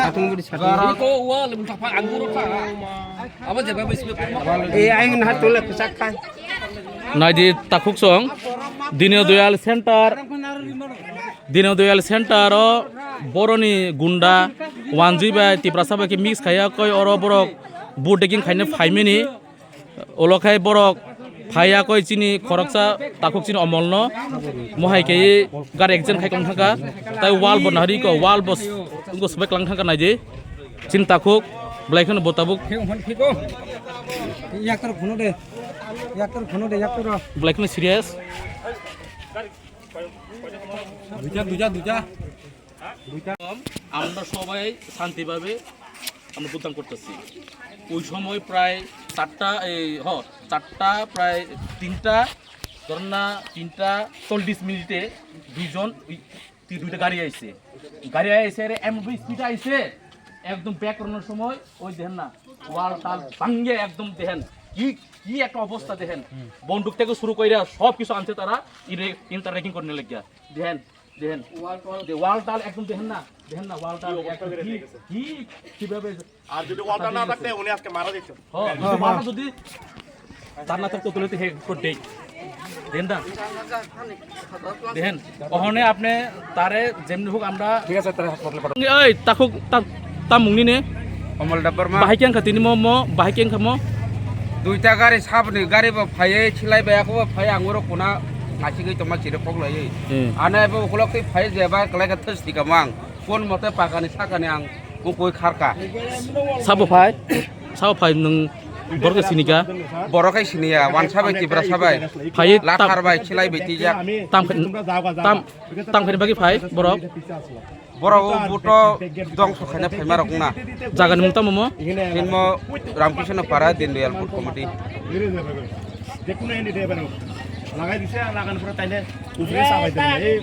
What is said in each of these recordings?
Satu budi satu. Ko wal muntah pak anggur ta. Apa jaga bes be. Aing natul kesakai. নাইজি তাকুক সং Deendayal centre বরনি গুন্ডা ওয়ানজি বা তিপ্রাসাবাকে মিক্স খাইয়া কয় অর বরক বুটেকিং খাইনে ফাইমিনি অলখাই বরক ফাইয়া কয় চিনি খরকসা তাকুক চিনি অমলন মহাইকে গার একজন খাইকং থাকা তাই ওয়াল বনাহারি ক ওয়াল বস উনকো সবাই ক্লাং থাকা নাইজি চিন তাকুক ব্লাইখন বতাবুক Yakar khono de. Yakar khono de yakar. ব্লাইখন সিরিয়াস Duja. আমরা সবাই শান্তিভাবে আমরা ভোটদান করতেছি ওই সময় প্রায় চারটা প্রায় তিনটা ধরেন না 3:40 মিনিটে দুইটা গাড়ি আইছে এমন স্পিডে আইছে একদম ব্যাক করানোর সময় ওই দেখেন না ওয়াল টাল ভাঙ্গে একদম দেখেন কি একটা অবস্থা দেখেন বন্দুক থেকে শুরু করে সব কিছু আনছে তারা ইন্টার রেকিং করে লাগিয়া দেখেন ওয়াল টাল একদম দেখেন না ওয়াল টাল কিভাবে আর যদি ওয়ালটা না থাকতে উনি আজকে মারা দিত ওয়ালটা যদি তার না থাকতো তুলে হেড করতে দেখেন ওখানে আপনি তারে যেমনি হোক আমরা ঠিক আছে তারা হাসপাতালে পাঠাও। এই তাকুক তা মুংনি নে Omal dapur mah. বাহিকেন খাতিনি মো বাহিকেন খামো Duita gari sabni gari ba phai chilai ba ko ba phai anguro kuna asi gai toma chire pok lai. Ana ba kulok ti phai jeba klai ka tes di kamang. Pun mote pakani sakani ang koi kharka. সাবো ফাই নং বরকে সিনিকা Borokai sini ya wan sabai ti bra sabai. ফাই Latar bai chilai beti jak. তাম খানি বাকি phi বরক Borok buto dong sukhanya phai marok na. জাগানি মুংতা momo Din mo Ramkrishna Para din Royal Food Committee. যেকোনো এনে দেবে না লাগাই দিছে লাগানোর পরে তাইলে উপরে সাবাই দেবে এই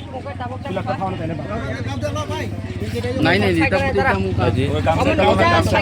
তুলাটা খাওয়ানো তাইলে নাই দিতা মুকা গামছা